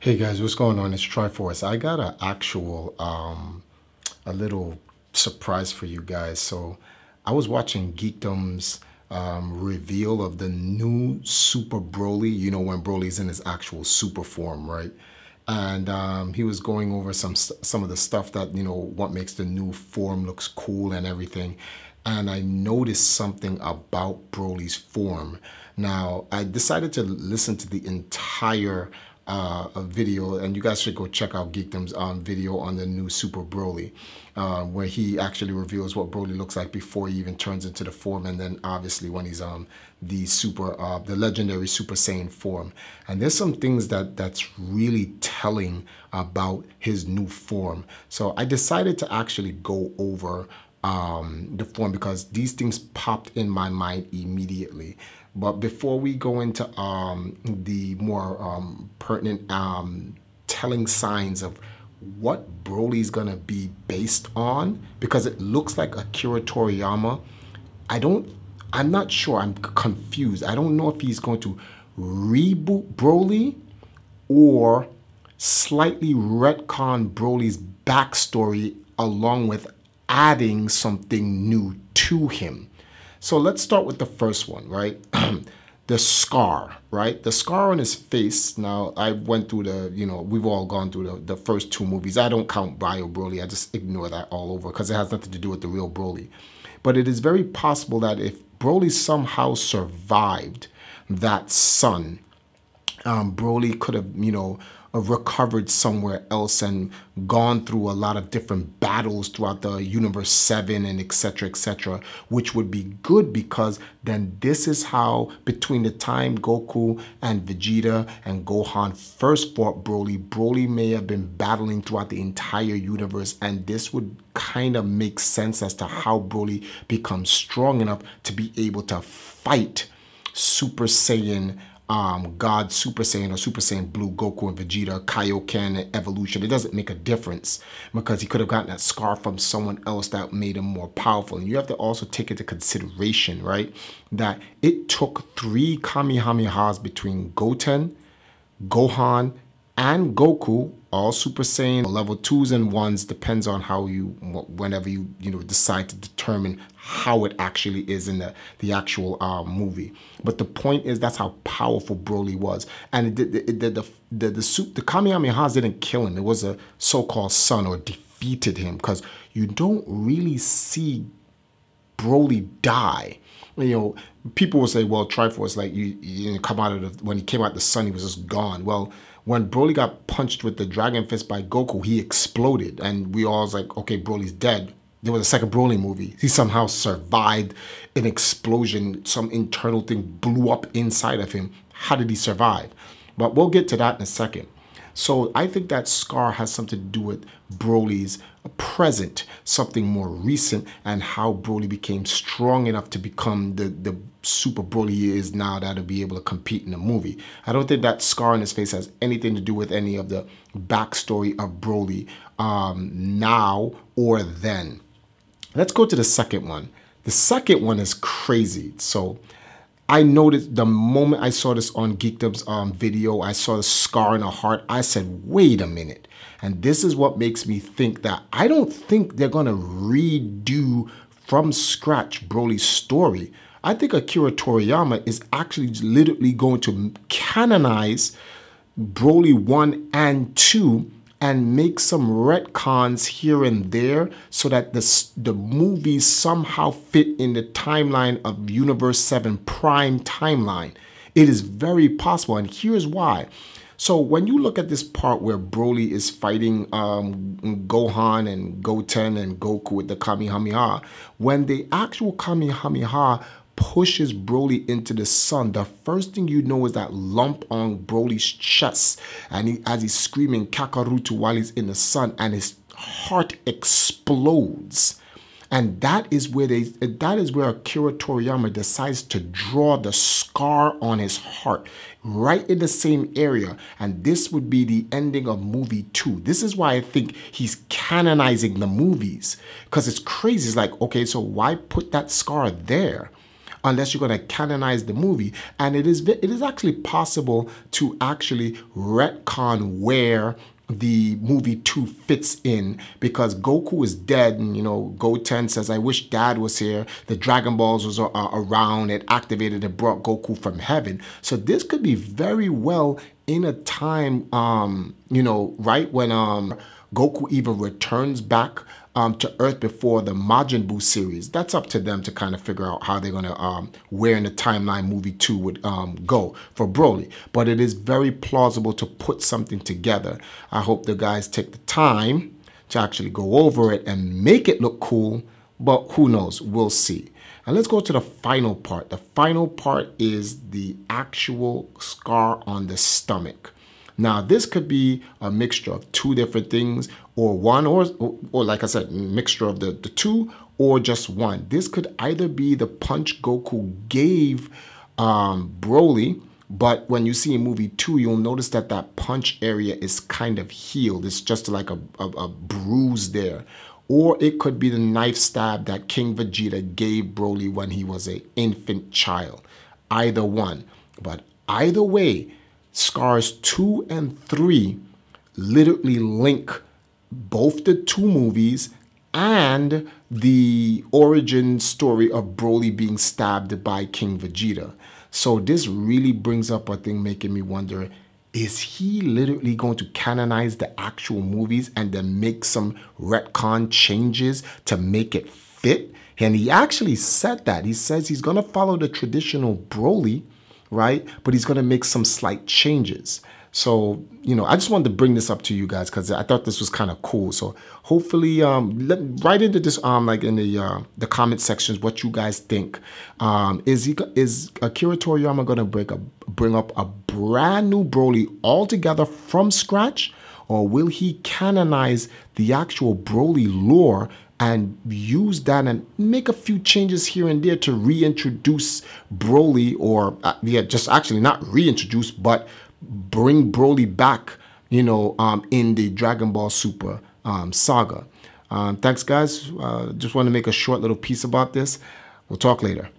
Hey guys, what's going on? It's Triforce. I got a actual a little surprise for you guys. So I was watching Geekdom's reveal of the new Super Broly, you know, when Broly's in his actual super form, right? And he was going over some of the stuff that, you know, what makes the new form looks cool and everything. And I noticed something about Broly's form. Now, I decided to listen to the entire a video, and you guys should go check out Geekdom's video on the new Super Broly, where he actually reveals what Broly looks like before he even turns into the form, and then obviously when he's the legendary Super Saiyan form. And there's some things that's really telling about his new form. So I decided to actually go over the form because these things popped in my mind immediately. But before we go into the more pertinent telling signs of what Broly's gonna be based on, because it looks like Akira Toriyama, I'm not sure, I'm confused. I don't know if he's going to reboot Broly or slightly retcon Broly's backstory along with adding something new to him. So let's start with the first one, right? The scar, right? The scar on his face. Now, I went through we've all gone through the first two movies. I don't count Bio Broly. I just ignore that all over because it has nothing to do with the real Broly. But it is very possible that if Broly somehow survived that sun, Broly could have, recovered somewhere else and gone through a lot of different battles throughout the universe 7 and etc., which would be good because then this is how between the time Goku and Vegeta and Gohan first fought Broly may have been battling throughout the entire universe, and this would kind of make sense as to how Broly becomes strong enough to be able to fight Super Saiyan God, Super Saiyan or Super Saiyan Blue, Goku and Vegeta, Kaioken and Evolution. It doesn't make a difference because he could have gotten that scar from someone else that made him more powerful. And you have to also take into consideration, right, that it took 3 Kamehamehas between Goten, Gohan, and Goku, all Super Saiyan level 2s and 1s, depends on how whenever you decide to determine how it actually is in the actual movie. But the point is that's how powerful Broly was, and the Kamehamehas didn't kill him. It was a so-called sun or defeated him, because you don't really see Broly die. People will say, well, Triforce, like you didn't come out of when he came out the sun, he was just gone. Well, when Broly got punched with the Dragon Fist by Goku, he exploded, and we all was like, okay, Broly's dead. There was a second Broly movie. He somehow survived an explosion. Some internal thing blew up inside of him. How did he survive? But we'll get to that in a second. So I think that scar has something to do with Broly's present, something more recent, and how Broly became strong enough to become the Super Broly he is now, that'll be able to compete in the movie. I don't think that scar on his face has anything to do with any of the backstory of Broly now or then. Let's go to the second one. The second one is crazy. So I noticed the moment I saw this on Geekdom's video, I saw the scar in the heart. I said, wait a minute. And this is what makes me think that I don't think they're going to redo from scratch Broly's story. I think Akira Toriyama is actually literally going to canonize Broly 1 and 2 and make some retcons here and there so that the movies somehow fit in the timeline of Universe 7 Prime timeline. It is very possible, and here's why. So when you look at this part where Broly is fighting Gohan and Goten and Goku with the Kamehameha, when the actual Kamehameha pushes Broly into the sun, the first thing you know is that lump on Broly's chest, and as he's screaming Kakaroto while he's in the sun, and his heart explodes. And that is where Akira Toriyama decides to draw the scar on his heart, right in the same area. And this would be the ending of movie 2. This is why I think he's canonizing the movies, because it's crazy. It's like, okay, so why put that scar there? unless you're going to canonize the movie. And it is actually possible to actually retcon where the movie 2 fits in, because Goku is dead, and Goten says, I wish Dad was here. The Dragon Balls was around. It activated and brought Goku from heaven. So this could be very well in a time, right when Goku even returns back to Earth before the Majin Buu series. That's up to them to kind of figure out how they're going to, where in the timeline movie 2 would go for Broly. But it is very plausible to put something together. I hope the guys take the time to actually go over it and make it look cool. But who knows? We'll see. And let's go to the final part. The final part is the actual scar on the stomach. Now, this could be a mixture of two different things, or one, or like I said, mixture of the two, or just one. This could either be the punch Goku gave Broly, but when you see in movie 2, you'll notice that that punch area is kind of healed. It's just like a bruise there. Or it could be the knife stab that King Vegeta gave Broly when he was an infant child. Either one. But either way, scars 2 and 3 literally link both the two movies and the origin story of Broly being stabbed by King Vegeta. So this really brings up a thing making me wonder, is he literally going to canonize the actual movies and then make some retcon changes to make it fit? And he actually said that. He says he's going to follow the traditional Broly, right? But he's going to make some slight changes. So, I just wanted to bring this up to you guys because I thought this was kind of cool. So hopefully, write into this, like in the comment sections, what you guys think. Is Akira Toriyama going to bring up a brand new Broly altogether from scratch? Or will he canonize the actual Broly lore and use that and make a few changes here and there to reintroduce Broly, or just actually not reintroduce, but bring Broly back, in the Dragon Ball Super saga. Thanks, guys. Just want to make a short little piece about this. We'll talk later.